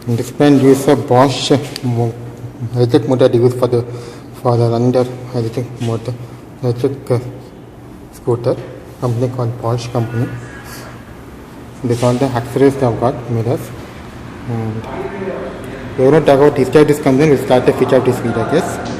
This brand uses a Bosch electric motor used for the running the electric motor scooter. Company called Bosch company. This all the accessories they have got mirrors. And we will talk about history of this company. We'll start the feature of this video, I guess.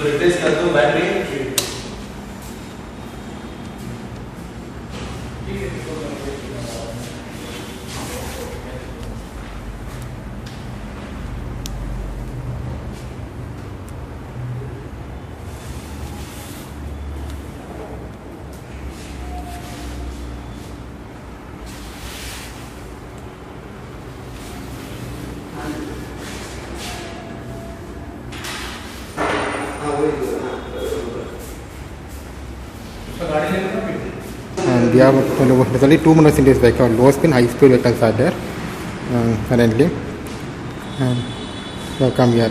Replace कर दो battery And we have there's only two models in this vehicle. Low speed, high speed vehicles are there currently. And welcome here.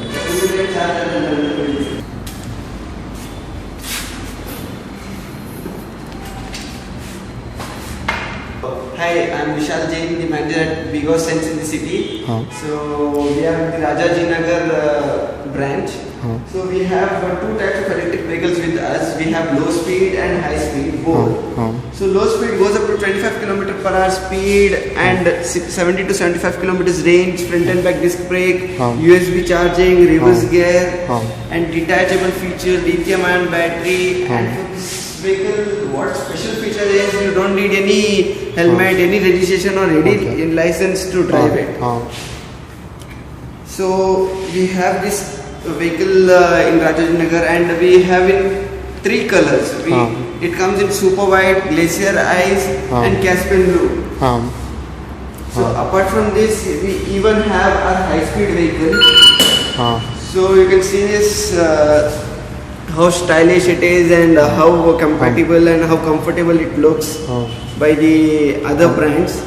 Hi, I'm Vishal Jain, the manager at Bigo Sense in the city. So we are the Rajajinagar branch. So we have two types of electric vehicles with us. We have low speed and high speed both. So low speed goes up to 25 km per hour speed and 70 to 75 kilometers range, front and back disc brake, USB charging, reverse gear, and detachable feature, lithium ion battery. And for this vehicle, what special feature is you don't need any helmet, any registration or any license to drive it. So we have this vehicle in Rajajinagar and we have in three colors. It comes in super white, glacier ice and Caspian blue. So apart from this, we even have our high speed vehicle. So you can see this how stylish it is and how compatible and how comfortable it looks by the other brands.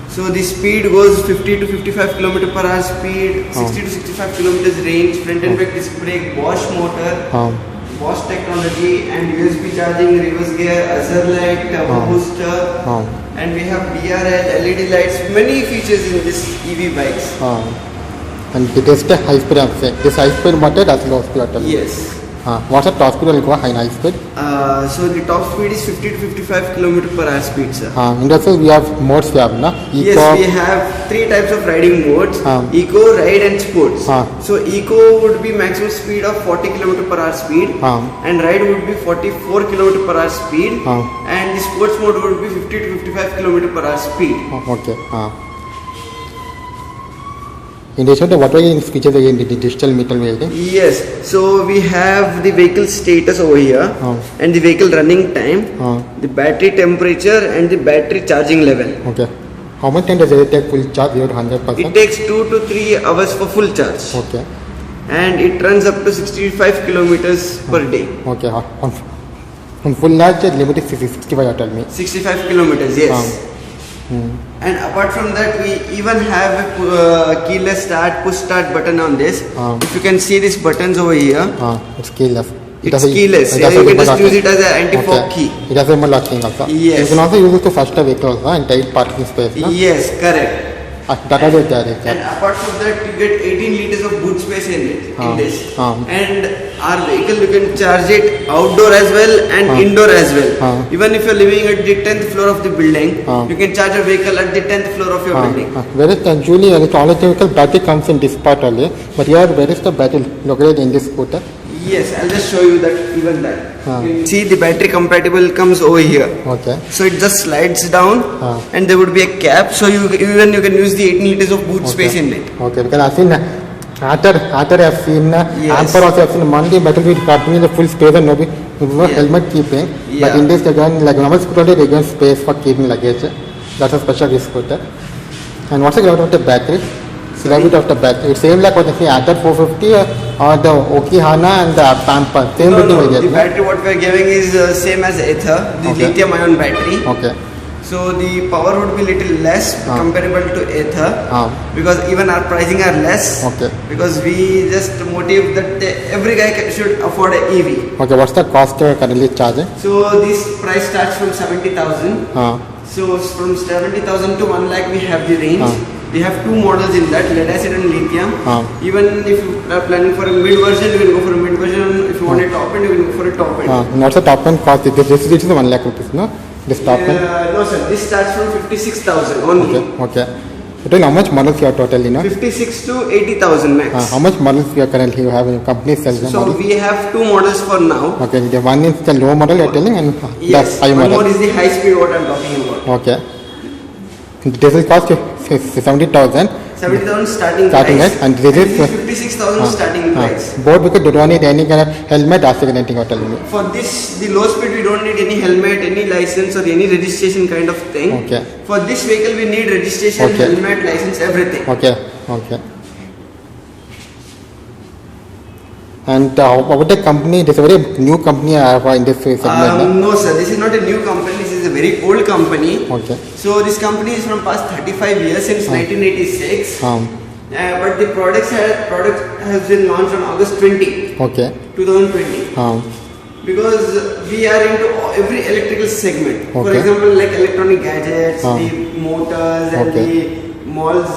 So the speed goes 50 to 55 km per hour speed, 60 to 65 kilometers range, front and back disc brake, Bosch motor, Bosch technology and USB charging, reverse gear, hazard light, turbo booster, and we have DRL, LED lights, many features in this EV bikes. And it is the high speed option. This high speed motor as low speed auto. Yes. What's the top speed will go high speed? So the top speed is 50 to 55 km per hour speed, sir. In that sense, we have modes here, na? Eco. Yes, we have three types of riding modes: Eco, Ride, and Sports. So Eco would be maximum speed of 40 km per hour speed, and Ride would be 44 km per hour speed, and the Sports mode would be 50 to 55 km per hour speed. Okay. In addition to what are the features again, the digital meter welding? Yes, so we have the vehicle status over here and the vehicle running time, the battery temperature and the battery charging level. Okay. How much time does it take full charge? 100%? It takes 2 to 3 hours for full charge. Okay. And it runs up to 65 kilometers per day. Okay. On full large, limit is 65, you tell me. 65 kilometers, yes. And apart from that, we even have a keyless start, push start button on this. If you can see these buttons over here, it's keyless. It's keyless. You can just use it as an anti-fog key. It has a locking also. Yes. You can also use it to faster vehicles and tight parking space. No? Yes, correct. That is it. And apart from that, you get 18 liters of boot space in it. In this. And our vehicle, you can charge it outdoor as well and indoor as well. Even if you are living at the 10th floor of the building, you can charge a vehicle at the 10th floor of your building. Whereas usually electrical battery comes in this part only, but here where is the battery located in this scooter? Yes, I'll just show you that, even that. See, the battery compatible comes over here. Okay. So it just slides down and there would be a cap, so you can use the 18 liters of boot space in it. Okay, because I think After I've seen Yes. Amper also I've seen Monday battle with having the full space and no Yeah. helmet keeping. But Yeah. in this again, like normal scooter, they give space for keeping luggage. That's a special scooter. And what's the about of the battery? Bit of the battery. It's same like what the Atar 450 or the Okihana and the Pamper. Same No, battery no, will the get. battery what we are giving is same as Ather, the Okay. lithium ion battery. Okay. So the power would be little less comparable to Ather because even our pricing are less. Okay. Because we just motive that every guy should afford a EV. Okay. What's the cost currently charging? So this price starts from 70,000. So from 70,000 to 1 lakh we have the range. We have two models in that, lead acid and lithium. Even if you are planning for a mid version, you can go for a mid version. If you want a top end, you can go for a top end. And what's the top end cost? This is 1 lakh rupees, no? This top end? No sir, this starts from 56,000 only. Okay. So tell how much models you are totally, no? 56 to 80,000 max. How much models you are currently you have in your company sells the So model? we have two models for now. Okay, the one is the low model you are telling and Yes, the high one model. more is the high speed what I am talking about. Okay. This will cost you 70,000. 70,000 starting Starting price. right, and this is 56,000 starting price. Both because you don't need any kind of helmet or anything you are telling me. For this, the low speed, we don't need any helmet, any license or any registration kind of thing. Okay. For this vehicle, we need registration, Okay. helmet, license, everything. Okay. Okay. And about the company, this is a very new company in this segment. no? No sir, this is not a new company, this is a very old company. Okay. So this company is from past 35 years, since 1986. But the product has been launched on August 20, Okay. 2020. Because we are into every electrical segment. For Okay. example, like electronic gadgets, the motors and Okay. the malls,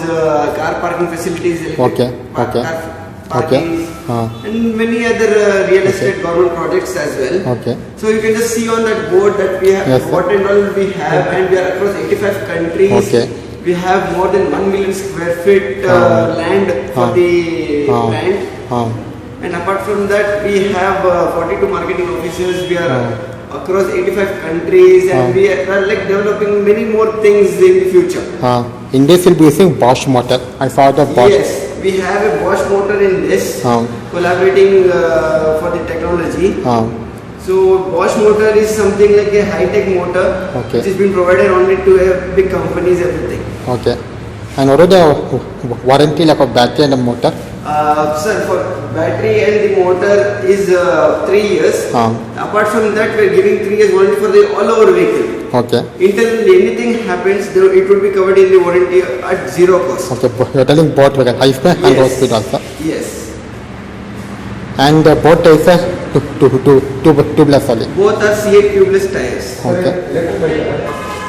car parking facilities, Okay. Okay. car Okay. parkings, and many other real estate government projects as well. Okay. So you can just see on that board that we have Yes, sir. what and all we have, and we are across 85 countries. Okay. We have more than 1 million square feet land for the brand. And apart from that, we have 42 marketing officers. We are across 85 countries, and we are like developing many more things in the future. In this will be using Bosch motor. I saw the Bosch. Yes, we have a Bosch motor in this, collaborating for the technology. So Bosch motor is something like a high-tech motor, Okay. which has been provided only to big companies, everything. Okay. And what are the warranty like of battery and the motor? Sir, for battery and the motor is 3 years. Apart from that, we are giving 3 years warranty for the all-over vehicle. Okay. Until anything happens, it will be covered in the warranty at zero cost. Okay. You're telling both we high speed and low Yes. speed also. Yes. And both types are tubeless only. Both are C8 tubeless tires. Okay.